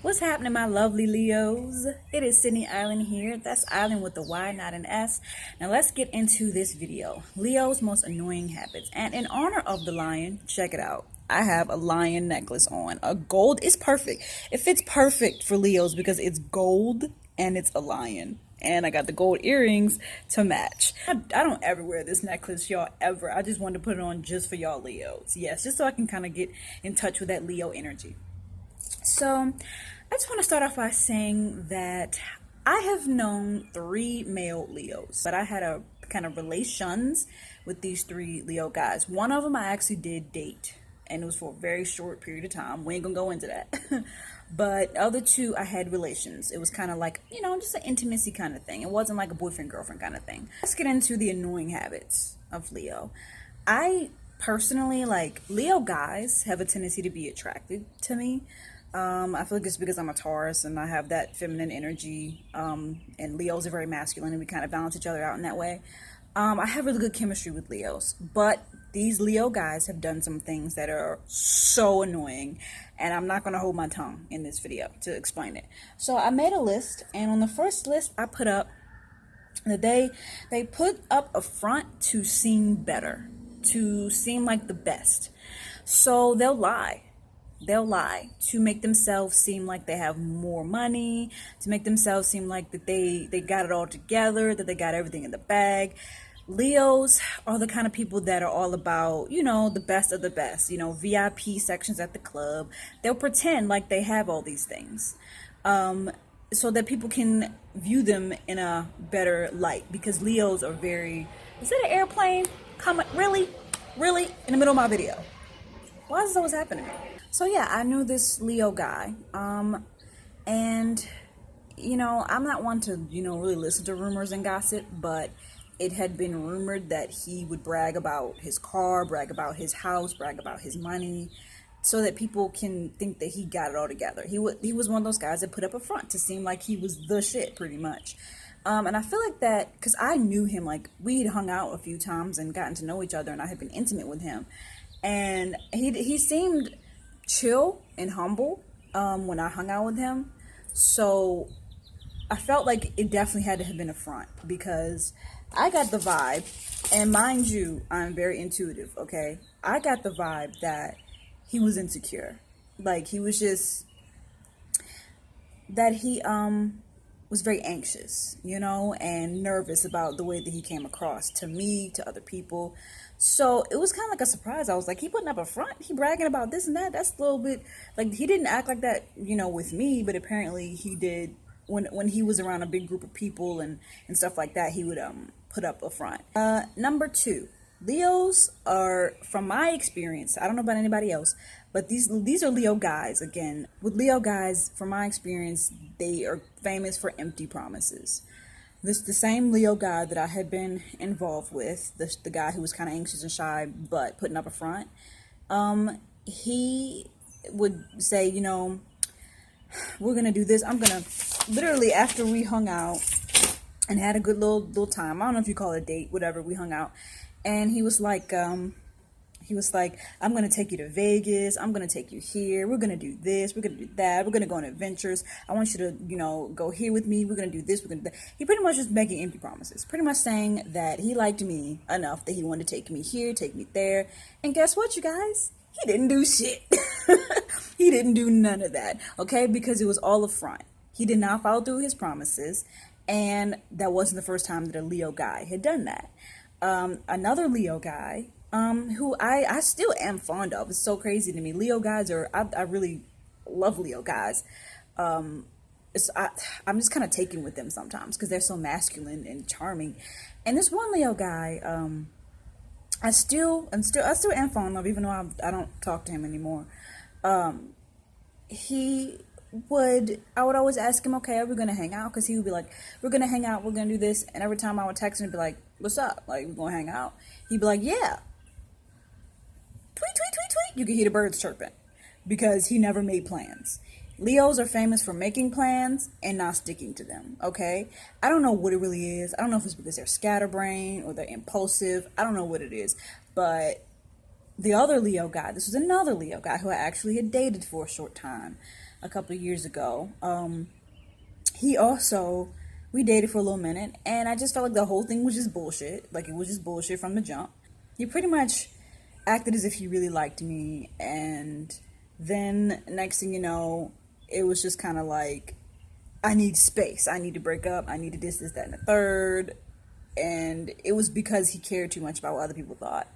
What's happening, my lovely Leos? It is Sidnie Iyland here. That's Island with the Y, not an S. Now let's get into this video. Leo's most annoying habits. And in honor of the lion, check it out. I have a lion necklace on. A gold is perfect. It fits perfect for Leos because it's gold and it's a lion. And I got the gold earrings to match. I don't ever wear this necklace, y'all, ever. I just wanted to put it on just for y'all Leos. Yes, just so I can kind of get in touch with that Leo energy. So I just want to start off by saying that I have known 3 male Leos, but I had a kind of relations with these 3 Leo guys. One of them I actually did date, and it was for a very short period of time. We ain't gonna go into that. But the other 2, I had relations. It was kind of like, just an intimacy kind of thing. It wasn't like a boyfriend-girlfriend kind of thing. Let's get into the annoying habits of Leo. I personally, like, Leo guys have a tendency to be attracted to me. I feel like it's because I'm a Taurus and I have that feminine energy, and Leos are very masculine and we kind of balance each other out in that way. I have really good chemistry with Leos, but these Leo guys have done some things that are so annoying, and I'm not going to hold my tongue in this video to explain it. So I made a list, and on the first list I put up that they put up a front to seem better, to seem like the best. So they'll lie to make themselves seem like they have more money, to make themselves seem like that they got it all together, that they got everything in the bag. Leos are the kind of people that are all about, the best of the best, VIP sections at the club. They'll pretend like they have all these things, so that people can view them in a better light, because Leos are very, is that an airplane? Really in the middle of my video? Why is this always happening to me? So yeah, I knew this Leo guy, and I'm not one to really listen to rumors and gossip, but it had been rumored that he would brag about his car, brag about his house, brag about his money, so that people can think that he got it all together. He was one of those guys that put up a front to seem like he was the shit, pretty much. And I feel like that because I knew him, like we had hung out a few times and gotten to know each other, and I had been intimate with him, and he seemed chill and humble when I hung out with him. So I felt like it definitely had to have been a front, because I got the vibe, and mind you, I'm very intuitive, okay? I got the vibe that he was insecure. Like, he was just, that he was very anxious, and nervous about the way that he came across to me, to other people. So it was kind of like a surprise. I was like, he putting up a front, he bragging about this and that. That's a little bit, like, he didn't act like that, with me, but apparently he did when he was around a big group of people and stuff like that. He would put up a front. Number 2, Leos are, from my experience, I don't know about anybody else, but these are Leo guys. Again, with Leo guys, from my experience, they are famous for empty promises. The same Leo guy that I had been involved with, the guy who was kind of anxious and shy but putting up a front, he would say, we're gonna do this. I'm gonna, literally, after we hung out and had a good little time, I don't know if you call it a date, whatever, we hung out, and he was like, I'm gonna take you to Vegas, I'm gonna take you here, we're gonna do this, we're gonna do that, we're gonna go on adventures, I want you to, go here with me, we're gonna do this, we're gonna do that. He pretty much just making empty promises, pretty much saying that he liked me enough that he wanted to take me here, take me there, and guess what, you guys? He didn't do shit. He didn't do none of that, okay? Because it was all a front. He did not follow through his promises, and that wasn't the first time that a Leo guy had done that. Another Leo guy, who I still am fond of. It's so crazy to me. Leo guys I really love Leo guys. I'm just kind of taken with them sometimes because they're so masculine and charming. And this one Leo guy, I still am fond of, even though I don't talk to him anymore. I would always ask him, okay, are we gonna hang out? Because he would be like, we're gonna hang out, we're gonna do this. And every time I would text him, he'd be like, what's up? Like, we're gonna hang out? He'd be like, yeah. Tweet, tweet, tweet, tweet. You can hear the birds chirping, because he never made plans. Leos are famous for making plans and not sticking to them, okay? I don't know what it really is. I don't know if it's because they're scatterbrained or they're impulsive. I don't know what it is. But the other Leo guy, this was another Leo guy who I actually had dated for a short time. a couple of years ago. He also, we dated for a little minute, and I just felt like the whole thing was just bullshit. Like, it was just bullshit from the jump. He pretty much acted as if he really liked me, and then next thing you know, it was just kind of like, I need space. I need to break up. I need to this, that, and the third. And it was because he cared too much about what other people thought.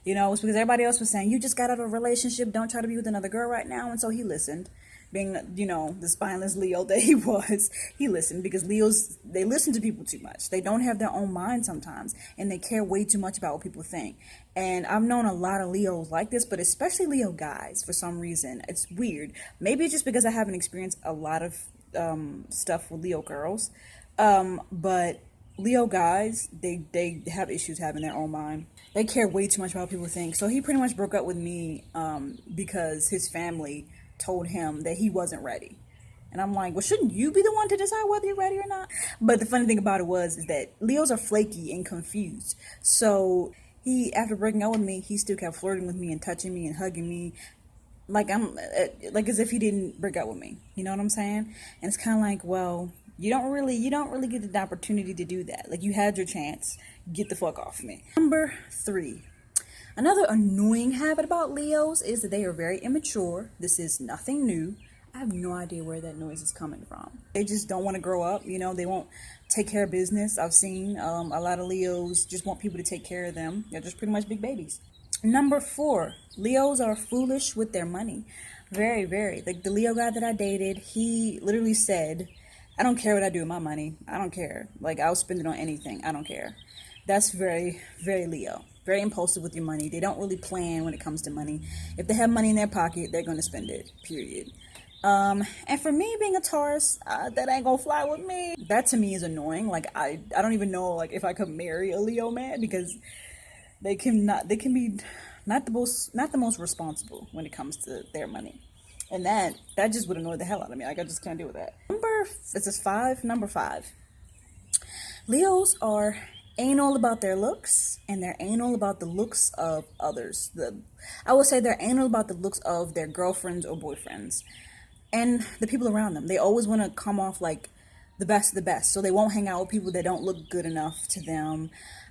You know, it was because everybody else was saying, you just got out of a relationship. Don't try to be with another girl right now. And so he listened. Being, you know, the spineless Leo that he was, he listened, because Leos, they listen to people too much. They don't have their own mind sometimes, and they care way too much about what people think. And I've known a lot of Leos like this, but especially Leo guys for some reason. It's weird. Maybe it's just because I haven't experienced a lot of stuff with Leo girls. But Leo guys, they have issues having their own mind. They care way too much about what people think. So he pretty much broke up with me because his family told him that he wasn't ready. And I'm like, well, shouldn't you be the one to decide whether you're ready or not? But the funny thing about it is that Leos are flaky and confused. So he, after breaking up with me, he still kept flirting with me and touching me and hugging me, like like as if he didn't break up with me. You know what I'm saying? And it's kind of like, well, you don't really get the opportunity to do that. Like, you had your chance. Get the fuck off me. Number 3. Another annoying habit about Leos is that they are very immature. This is nothing new. I have no idea where that noise is coming from. They just don't want to grow up. You know, they won't take care of business. I've seen a lot of Leos just want people to take care of them. They're just pretty much big babies. Number 4, Leos are foolish with their money. Very, very. Like, the Leo guy that I dated, he literally said, I don't care what I do with my money. I don't care. Like, I'll spend it on anything. I don't care. That's very, very Leo. Very impulsive with your money. They don't really plan when it comes to money. If they have money in their pocket, they're going to spend it, period. And for me, being a Taurus, that ain't gonna fly with me. That to me is annoying. Like, I don't even know, like, if I could marry a Leo man, because they can be not the most responsible when it comes to their money. And that just would annoy the hell out of me. Like, I just can't deal with that. Number 5. Leos are anal about their looks, and they're anal about the looks of others. I would say they're anal about the looks of their girlfriends or boyfriends and the people around them. They always want to come off like the best of the best, so they won't hang out with people that don't look good enough to them.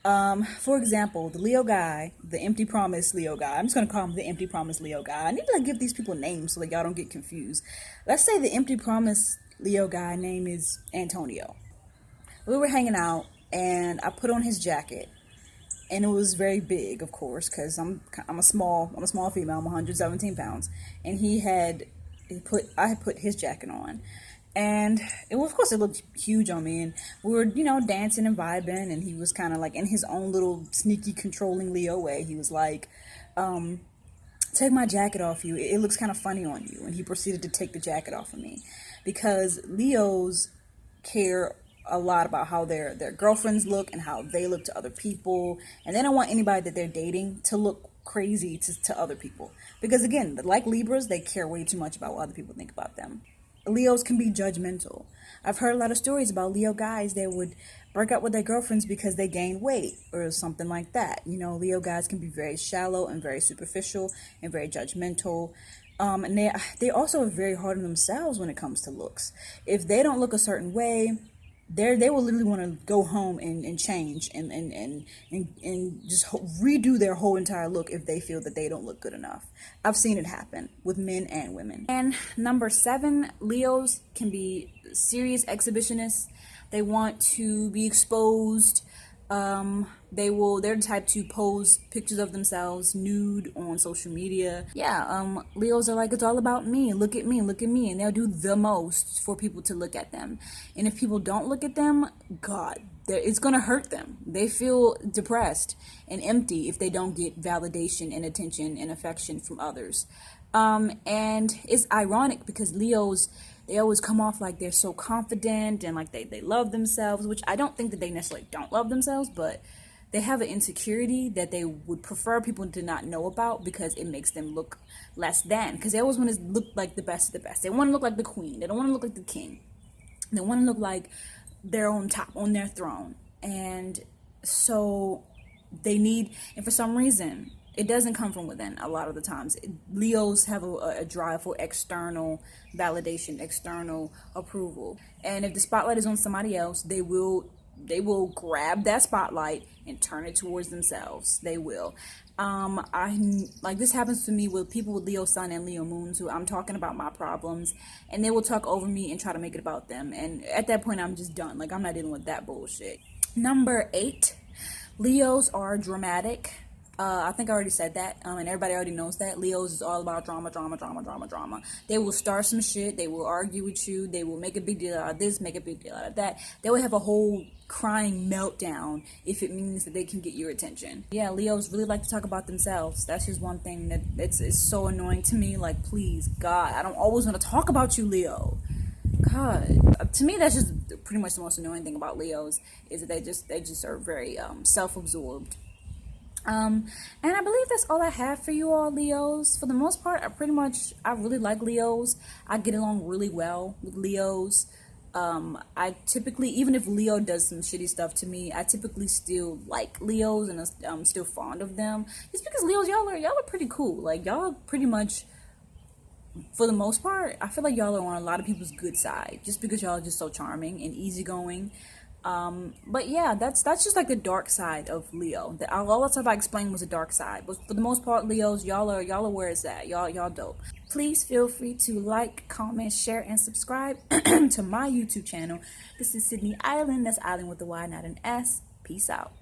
For example, the Leo guy, the empty promise Leo guy. I'm just going to call him the empty promise Leo guy. I need to, like, give these people names so that y'all don't get confused. Let's say the empty promise Leo guy name is Antonio. We were hanging out, and I put on his jacket, and it was very big, of course, because I'm a small female. I'm 117 pounds, and I had put his jacket on. And of course, it looked huge on me. And we were, dancing and vibing. And he was kind of like, in his own little sneaky, controlling Leo way, he was like, take my jacket off you. It looks kind of funny on you. And he proceeded to take the jacket off of me. Because Leos care a lot about how their girlfriends look and how they look to other people. And they don't want anybody that they're dating to look crazy to other people. Because again, like Libras, they care way too much about what other people think about them. Leos can be judgmental. I've heard a lot of stories about Leo guys that would break up with their girlfriends because they gained weight or something like that. Leo guys can be very shallow and very superficial and very judgmental. And they also are very hard on themselves when it comes to looks. If they don't look a certain way, they will literally want to go home and change and just redo their whole entire look if they feel that they don't look good enough. I've seen it happen with men and women. And number 7, Leos can be serious exhibitionists. They want to be exposed. They're the type to post pictures of themselves nude on social media. Yeah, Leos are like, it's all about me. Look at me. And they'll do the most for people to look at them. And if people don't look at them, God, it's going to hurt them. They feel depressed and empty if they don't get validation and attention and affection from others. And it's ironic because Leos, they always come off like they're so confident and like they love themselves, which I don't think that they necessarily don't love themselves, but they have an insecurity that they would prefer people to not know about because it makes them look less than. Because they always want to look like the best of the best. They want to look like the queen. They don't want to look like the king. They want to look like they're on top, on their throne. And so and for some reason, it doesn't come from within a lot of the times. Leos have a drive for external validation, external approval. And if the spotlight is on somebody else, they will grab that spotlight and turn it towards themselves. They will. I like this happens to me with people with Leo sun and Leo moons who I'm talking about my problems and they will talk over me and try to make it about them. And at that point, I'm just done. Like, I'm not dealing with that bullshit. Number 8, Leos are dramatic. I think I already said that, and everybody already knows that. Leos is all about drama, drama, drama, drama, drama. They will start some shit. They will argue with you. They will make a big deal out of this, make a big deal out of that. They will have a whole crying meltdown if it means that they can get your attention. Yeah, Leos really like to talk about themselves. That's just one thing that it's so annoying to me. Like, please, God, I don't always want to talk about you, Leo. God, to me, that's just pretty much the most annoying thing about Leos is that they just are very self-absorbed. And I believe that's all I have for you all, Leos. For the most part, I really like Leos. I get along really well with Leos. I typically, even if Leo does some shitty stuff to me, I typically still like Leos and I'm still fond of them. Just because Leos, y'all are pretty cool. Like, y'all pretty much, for the most part, I feel like y'all are on a lot of people's good side. Just because y'all are just so charming and easygoing. But yeah, that's just like the dark side of Leo. All that stuff I explained was the dark side. But for the most part, Leos, y'all are where it's at. Y'all dope. Please feel free to like, comment, share, and subscribe to my YouTube channel. This is Sidnie Iyland. That's Island with a Y, not an S. Peace out.